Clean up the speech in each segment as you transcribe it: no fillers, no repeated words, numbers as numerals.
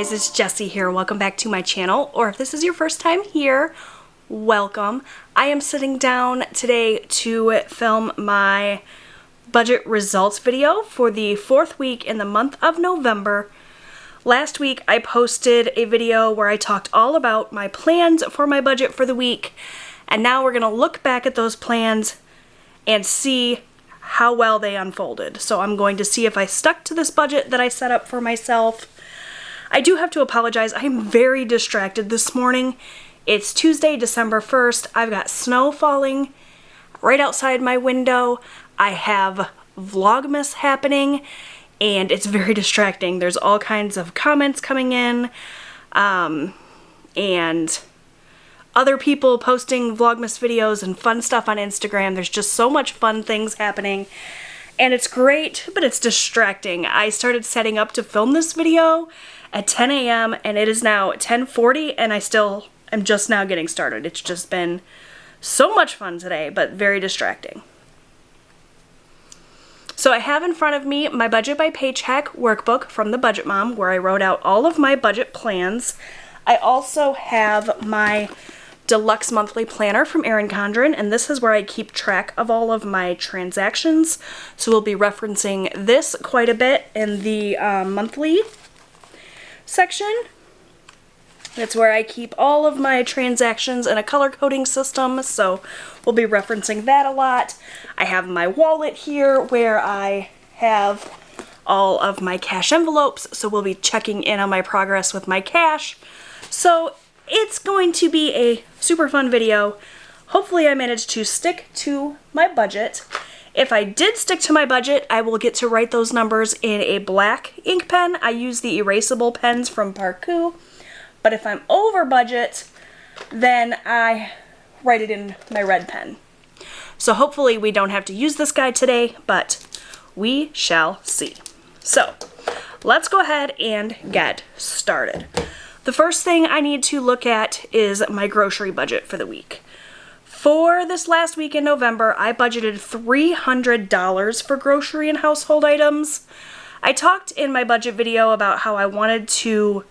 guys, it's Jessie here. Welcome back to my channel, or if this is your first time here, welcome. I am sitting down today to film my budget results video for the 4th week in the month of November. Last week I posted a video where I talked all about my plans for my budget for the week, and now we're going to look back at those plans and see how well they unfolded. So I'm going to see if I stuck to this budget that I set up for myself. I do have to apologize. I am very distracted this morning. It's Tuesday, December 1st. I've got snow falling right outside my window. I have Vlogmas happening, and it's very distracting. There's all kinds of comments coming in, and other people posting Vlogmas videos and fun stuff on Instagram. There's just so much fun things happening, and it's great, but it's distracting. I started setting up to film this video at 10 a.m. and it is now 10:40 and I still am just now getting started. It's just been so much fun today, but very distracting. So I have in front of me my Budget by Paycheck workbook from the Budget Mom, where I wrote out all of my budget plans. I also have my deluxe monthly planner from Erin Condren, and this is where I keep track of all of my transactions. So we'll be referencing this quite a bit in the monthly section. That's where I keep all of my transactions in a color coding system, so we'll be referencing that a lot. I have my wallet here where I have all of my cash envelopes, so we'll be checking in on my progress with my cash. So it's going to be a super fun video. Hopefully I managed to stick to my budget. If I did stick to my budget, I will get to write those numbers in a black ink pen. I use the Eraseable pens from Parkoo. But if I'm over budget, then I write it in my red pen. So hopefully we don't have to use this guy today, but we shall see. So let's go ahead and get started. The first thing I need to look at is my grocery budget for the week. For this last week in November, I budgeted $300 for grocery and household items. I talked in my budget video about how I wanted to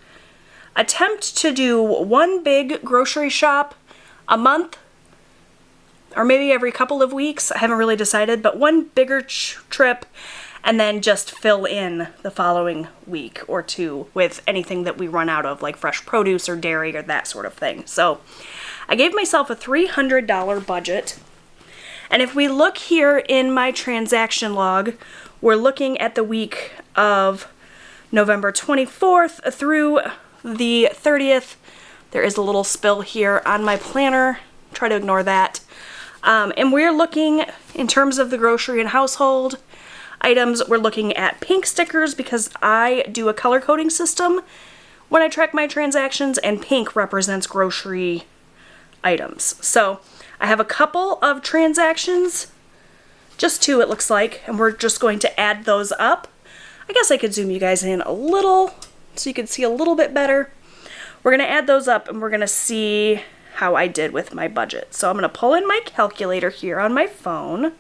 attempt to do one big grocery shop a month, or maybe every couple of weeks. I haven't really decided, but one bigger trip, and then just fill in the following week or two with anything that we run out of, like fresh produce or dairy or that sort of thing. So I gave myself a $300 budget, and if we look here in my transaction log, we're looking at the week of November 24th through the 30th. There is a little spill here on my planner. Try to ignore that. And we're looking, in terms of the grocery and household items, we're looking at pink stickers because I do a color coding system when I track my transactions, and pink represents grocery items. So I have a couple of transactions, just 2 it looks like, and we're just going to add those up. I guess I could zoom you guys in a little so you can see a little bit better. We're going to add those up and we're going to see how I did with my budget. So I'm going to pull in my calculator here on my phone,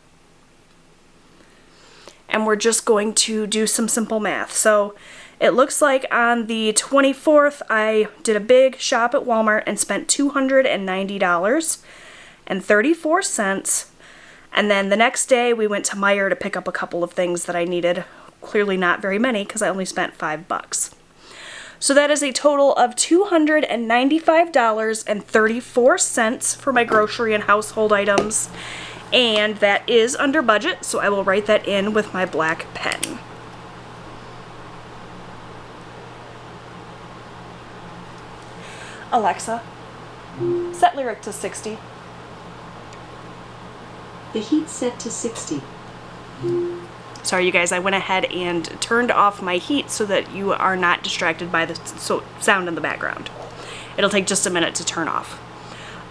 and we're just going to do some simple math. So it looks like on the 24th I did a big shop at Walmart and spent $290.34. And then the next day we went to Meijer to pick up a couple of things that I needed. Clearly not very many because I only spent $5. So that is a total of $295.34 for my grocery and household items. And that is under budget, so I will write that in with my black pen. Alexa, set lyric to 60. The heat's set to 60. Sorry you guys, I went ahead and turned off my heat so that you are not distracted by the sound in the background. It'll take just a minute to turn off.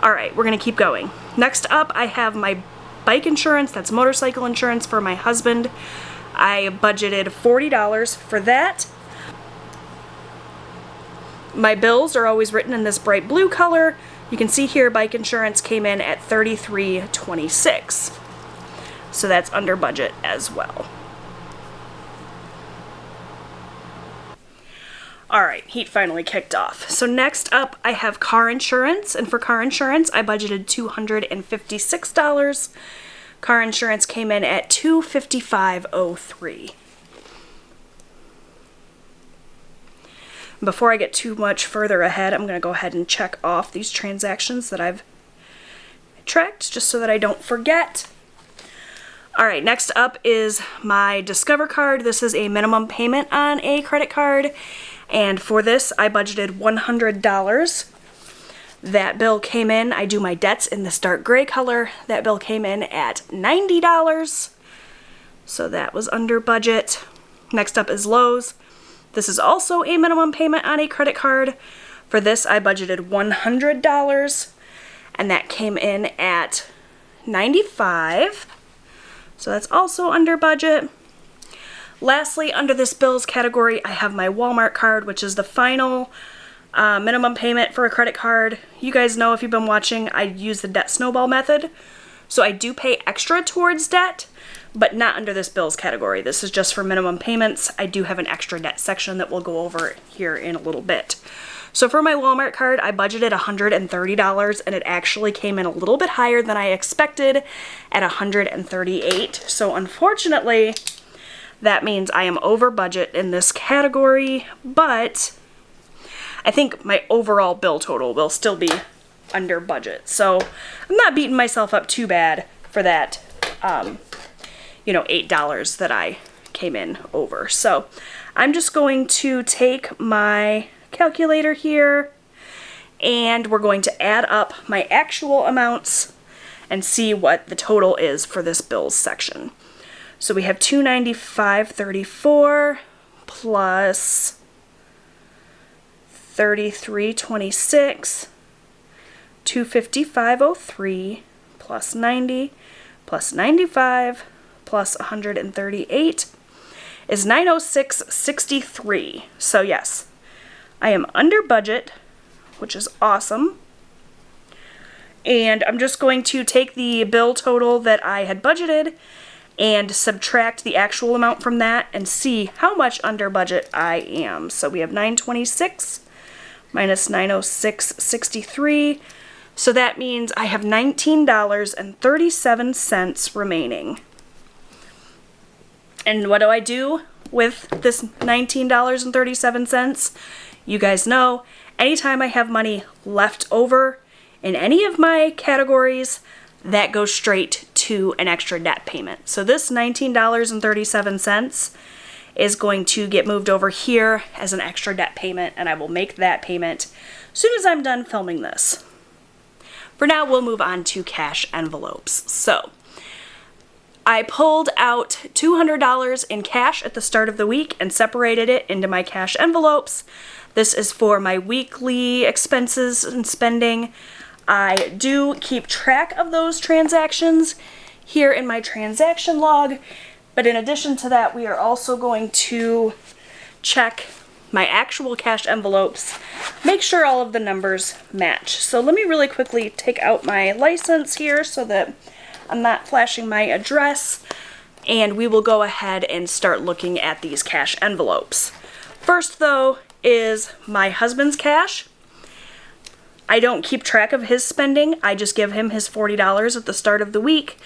Alright, we're going to keep going. Next up, I have my bike insurance. That's motorcycle insurance for my husband. I budgeted $40 for that. My bills are always written in this bright blue color. You can see here bike insurance came in at $33.26. So that's under budget as well. All right, heat finally kicked off. So next up, I have car insurance, and for car insurance, I budgeted $256. Car insurance came in at $255.03. Before I get too much further ahead, I'm going to go ahead and check off these transactions that I've tracked, just so that I don't forget. All right, next up is my Discover card. This is a minimum payment on a credit card. And for this, I budgeted $100. That bill came in, I do my debts in this dark gray color. That bill came in at $90. So that was under budget. Next up is Lowe's. This is also a minimum payment on a credit card. For this, I budgeted $100. And that came in at $95. So that's also under budget. Lastly, under this bills category, I have my Walmart card, which is the final minimum payment for a credit card. You guys know, if you've been watching, I use the debt snowball method. So I do pay extra towards debt, but not under this bills category. This is just for minimum payments. I do have an extra debt section that we'll go over here in a little bit. So for my Walmart card, I budgeted $130, and it actually came in a little bit higher than I expected at $138. So unfortunately, that means I am over budget in this category, but I think my overall bill total will still be under budget. So I'm not beating myself up too bad for that, $8 that I came in over. So I'm just going to take my calculator here, and we're going to add up my actual amounts and see what the total is for this bills section. So we have $295.34 plus $33.26, $255.03 plus 90 plus 95 plus 138 is $906.63. So yes, I am under budget, which is awesome. And I'm just going to take the bill total that I had budgeted and subtract the actual amount from that and see how much under budget I am. So we have $926 minus $906.63. So that means I have $19.37 remaining. And what do I do with this $19.37? You guys know, anytime I have money left over in any of my categories, that goes straight to an extra debt payment. So this $19.37 is going to get moved over here as an extra debt payment, and I will make that payment as soon as I'm done filming this. For now, we'll move on to cash envelopes. So I pulled out $200 in cash at the start of the week and separated it into my cash envelopes. This is for my weekly expenses and spending. I do keep track of those transactions here in my transaction log, but in addition to that, we are also going to check my actual cash envelopes, make sure all of the numbers match. So let me really quickly take out my license here so that I'm not flashing my address, and we will go ahead and start looking at these cash envelopes. First, though, is my husband's cash. I don't keep track of his spending. I just give him his $40 at the start of the week.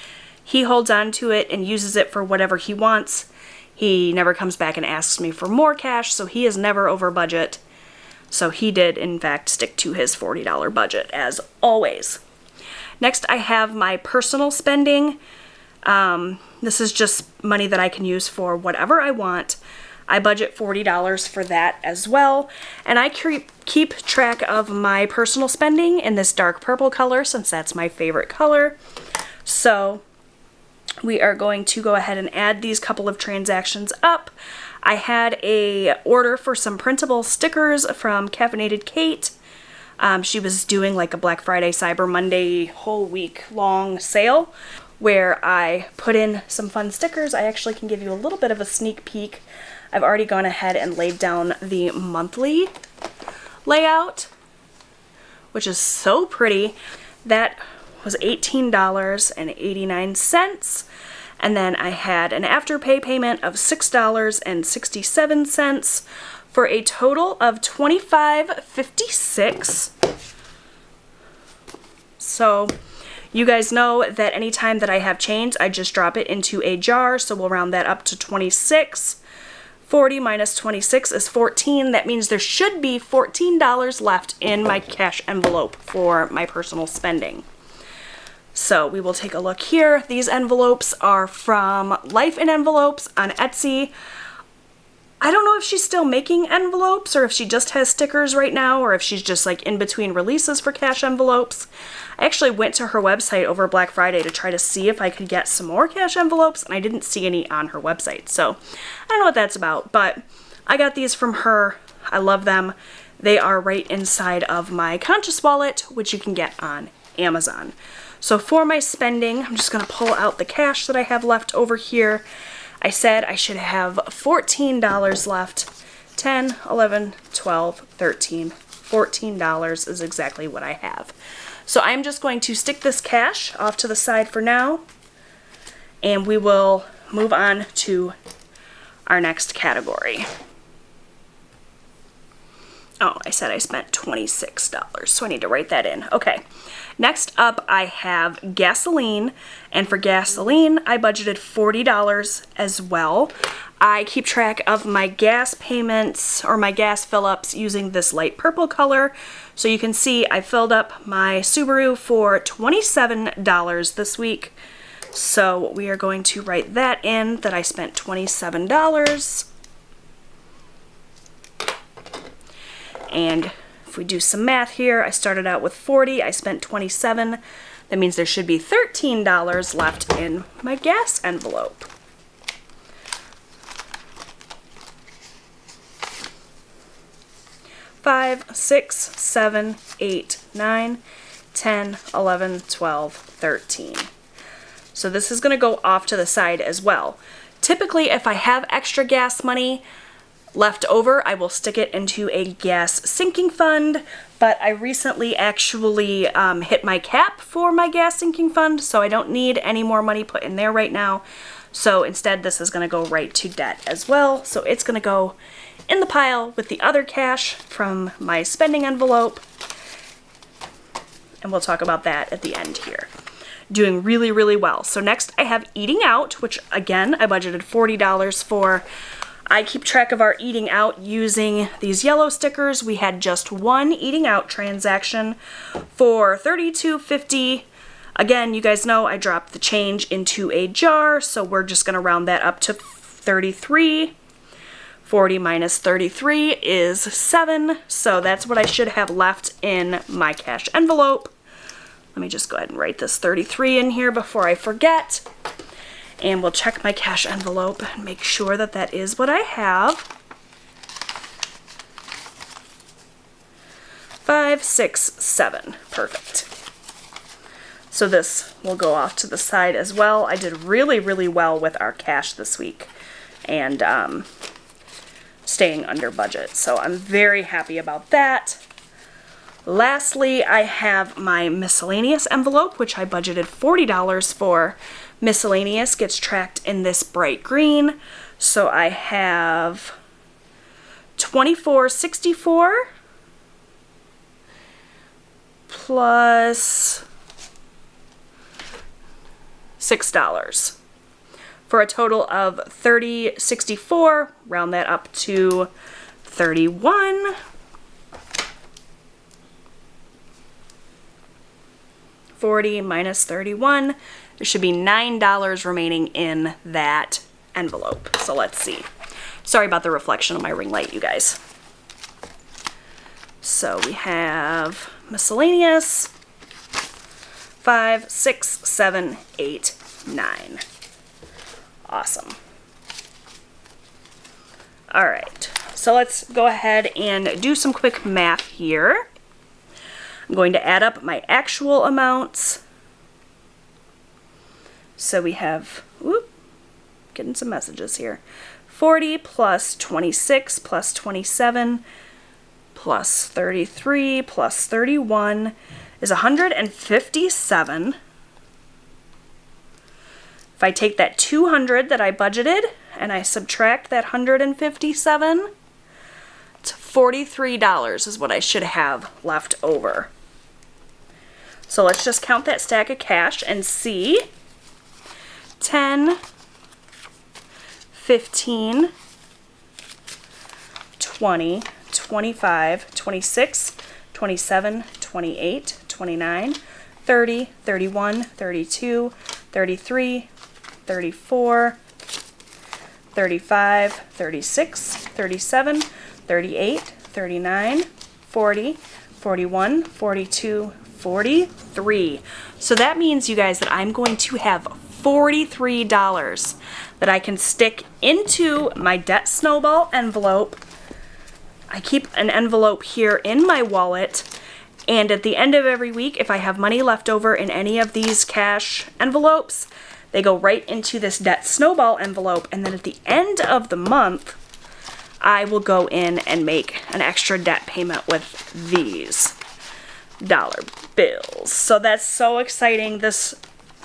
He holds on to it and uses it for whatever he wants. He never comes back and asks me for more cash, so he is never over budget. So he did, in fact, stick to his $40 budget, as always. Next, I have my personal spending. This is just money that I can use for whatever I want. I budget $40 for that as well. And I keep track of my personal spending in this dark purple color, since that's my favorite color. So we are going to go ahead and add these couple of transactions up. I had a order for some printable stickers from Caffeinated Kate. She was doing like a Black Friday, Cyber Monday, whole week long sale where I put in some fun stickers. I actually can give you a little bit of a sneak peek. I've already gone ahead and laid down the monthly layout, which is so pretty. That was $18.89. And then I had an afterpay payment of $6.67 for a total of $25.56. So you guys know that anytime that I have change, I just drop it into a jar, so we'll round that up to 26. 40 minus 26 is 14. That means there should be $14 left in my cash envelope for my personal spending. So we will take a look here. These envelopes are from Life in Envelopes on Etsy. I don't know if she's still making envelopes or if she just has stickers right now or if she's just like in between releases for cash envelopes. I actually went to her website over Black Friday to try to see if I could get some more cash envelopes, and I didn't see any on her website. So I don't know what that's about, but I got these from her. I love them. They are right inside of my Conscious Wallet, which you can get on Amazon. So for my spending, I'm just going to pull out the cash that I have left over here. I said I should have $14 left. 10, 11, 12, 13, $14 is exactly what I have. So I'm just going to stick this cash off to the side for now, and we will move on to our next category. Oh, I said I spent $26, so I need to write that in. Okay, next up I have gasoline, and for gasoline I budgeted $40 as well. I keep track of my gas payments or my gas fill-ups using this light purple color. So you can see I filled up my Subaru for $27 this week. So we are going to write that in, that I spent $27. And if we do some math here, I started out with 40, I spent 27. That means there should be $13 left in my gas envelope. Five, 6, 7, 8, 9, 10, 11, 12, 13. So this is going to go off to the side as well. Typically, if I have extra gas money left over, I will stick it into a gas sinking fund, but I recently actually hit my cap for my gas sinking fund, so I don't need any more money put in there right now. So instead, this is going to go right to debt as well. So it's going to go in the pile with the other cash from my spending envelope, and we'll talk about that at the end here. Doing really, really well. So next I have eating out, which again, I budgeted $40 for. I keep track of our eating out using these yellow stickers. We had just one eating out transaction for $32.50. Again, you guys know I dropped the change into a jar, so we're just going to round that up to 33. 40 minus 33 is 7, so that's what I should have left in my cash envelope. Let me just go ahead and write this 33 in here before I forget. And we'll check my cash envelope and make sure that that is what I have. 5, 6, 7. Perfect. So this will go off to the side as well. I did really, really well with our cash this week and staying under budget. So I'm very happy about that. Lastly, I have my miscellaneous envelope, which I budgeted $40 for. Miscellaneous gets tracked in this bright green. So I have $24.64 plus $6 for a total of $30.64. Round that up to 31. 40 minus 31. There should be $9 remaining in that envelope. So let's see. Sorry about the reflection of my ring light, you guys. So we have miscellaneous 5, 6, 7, 8, 9. Awesome. All right, so let's go ahead and do some quick math here. I'm going to add up my actual amounts. So we have, getting some messages here. 40 plus 26 plus 27 plus 33 plus 31 is 157. If I take that 200 that I budgeted and I subtract that 157, $43 is what I should have left over. So let's just count that stack of cash and see. 10, 15, 20, 25, 26, 27, 28, 29, 30, 31, 32, 33, 34, 35, 36, 37, 38, 39, 40, 41, 42, 43. So that means, you guys, that I'm going to have $43 that I can stick into my debt snowball envelope. I keep an envelope here in my wallet, and at the end of every week, if I have money left over in any of these cash envelopes, they go right into this debt snowball envelope, and then at the end of the month, I will go in and make an extra debt payment with these dollar bills. So that's so exciting. This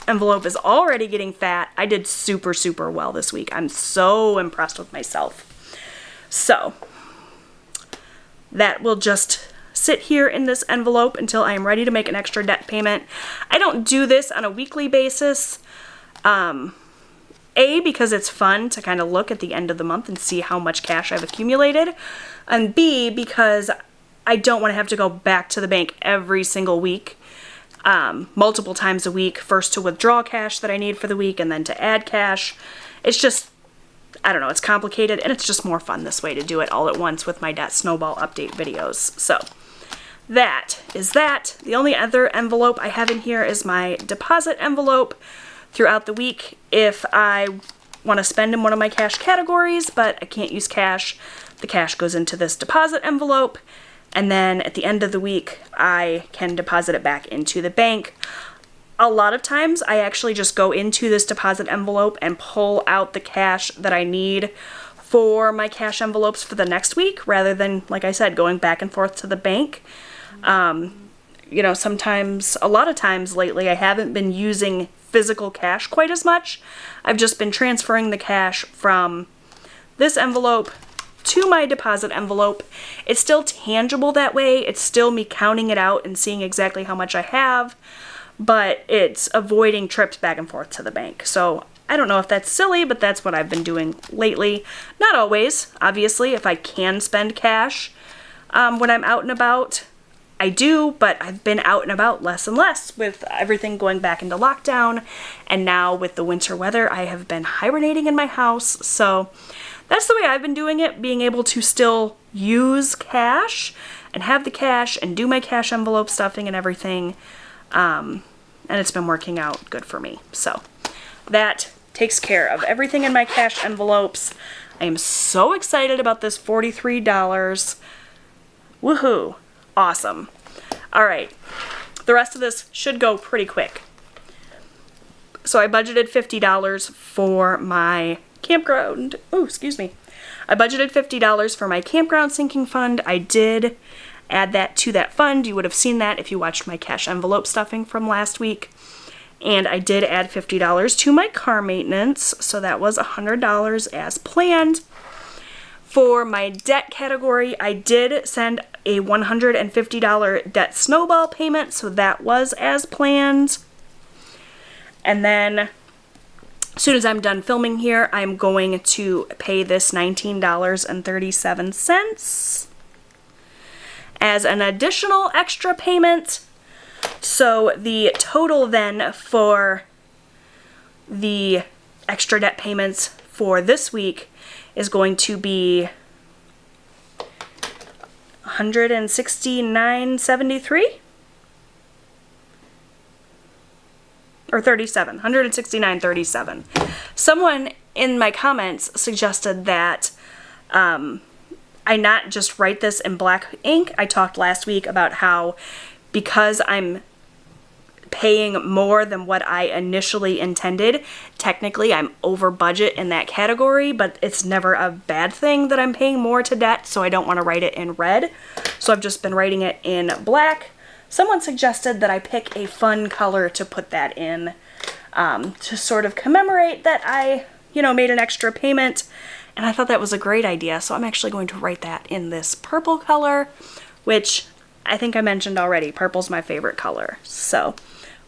envelope is already getting fat. I did super, super well this week. I'm so impressed with myself. So that will just sit here in this envelope until I am ready to make an extra debt payment. I don't do this on a weekly basis. A, because it's fun to kind of look at the end of the month and see how much cash I've accumulated. And B, because I don't want to have to go back to the bank every single week, multiple times a week, first to withdraw cash that I need for the week and then to add cash. It's just, I don't know, it's complicated, and it's just more fun this way to do it all at once with my debt snowball update videos. So that is that. The only other envelope I have in here is my deposit envelope throughout the week if I want to spend in one of my cash categories, but I can't use cash. The cash goes into this deposit envelope, and then at the end of the week, I can deposit it back into the bank. A lot of times, I actually just go into this deposit envelope and pull out the cash that I need for my cash envelopes for the next week, rather than, like I said, going back and forth to the bank. You know, sometimes, a lot of times lately, I haven't been using physical cash quite as much. I've just been transferring the cash from this envelope to my deposit envelope. It's still tangible that way. It's still me counting it out and seeing exactly how much I have, but it's avoiding trips back and forth to the bank. So I don't know if that's silly, but that's what I've been doing lately. Not always, obviously. If I can spend cash when I'm out and about, I do, but I've been out and about less and less with everything going back into lockdown, and now with the winter weather, I have been hibernating in my house. So that's the way I've been doing it, being able to still use cash and have the cash and do my cash envelope stuffing and everything, and it's been working out good for me. So that takes care of everything in my cash envelopes. I am so excited about this $43. Woohoo! Awesome. All right, the rest of this should go pretty quick. So I budgeted $50 for my campground. Oh, excuse me. I budgeted $50 for my campground sinking fund. I did add that to that fund. You would have seen that if you watched my cash envelope stuffing from last week. And I did add $50 to my car maintenance, so that was $100 as planned. For my debt category, I did send a $150 debt snowball payment, so that was as planned. And then, as soon as I'm done filming here, I'm going to pay this $19.37 as an additional extra payment. So the total then for the extra debt payments for this week is going to be $169.73 or $169.37. Someone in my comments suggested that I not just write this in black ink. I talked last week about how because I'm paying more than what I initially intended, technically I'm over budget in that category, but it's never a bad thing that I'm paying more to debt, so I don't want to write it in red. So I've just been writing it in black. Someone suggested that I pick a fun color to put that in, to sort of commemorate that I you know, made an extra payment. And I thought that was a great idea. So I'm actually going to write that in this purple color, which I think I mentioned already. Purple's my favorite color. So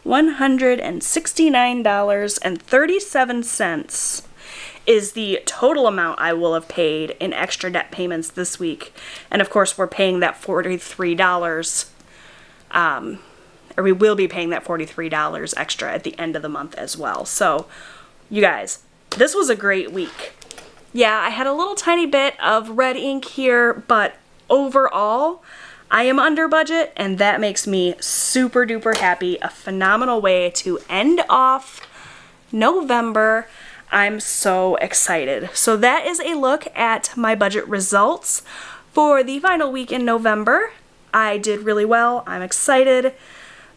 $169.37 is the total amount I will have paid in extra debt payments this week. And of course, we're paying that $43, or we will be paying that $43 extra at the end of the month as well. So, you guys, this was a great week. Yeah, I had a little tiny bit of red ink here, but overall, I am under budget, and that makes me super duper happy. A phenomenal way to end off November. I'm so excited. So that is a look at my budget results for the final week in November. I did really well. I'm excited.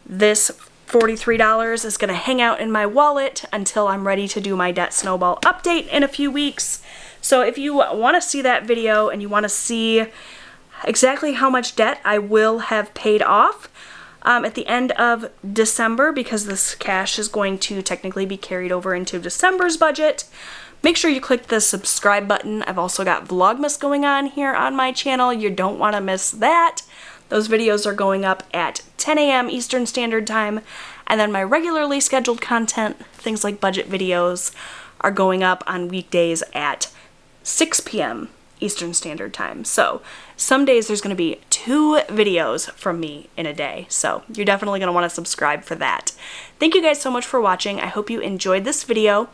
This $43 is going to hang out in my wallet until I'm ready to do my debt snowball update in a few weeks. So if you want to see that video and you want to see exactly how much debt I will have paid off at the end of December, because this cash is going to technically be carried over into December's budget, make sure you click the subscribe button. I've also got Vlogmas going on here on my channel. You don't want to miss that. Those videos are going up at 10 a.m. Eastern Standard Time, and then my regularly scheduled content, things like budget videos, are going up on weekdays at 6 p.m. Eastern Standard Time. So some days there's going to be 2 videos from me in a day. So you're definitely going to want to subscribe for that. Thank you guys so much for watching. I hope you enjoyed this video.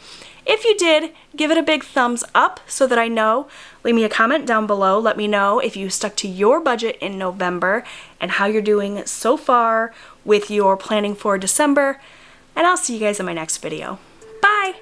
If you did, give it a big thumbs up so that I know. Leave me a comment down below. Let me know if you stuck to your budget in November and how you're doing so far with your planning for December. And I'll see you guys in my next video. Bye!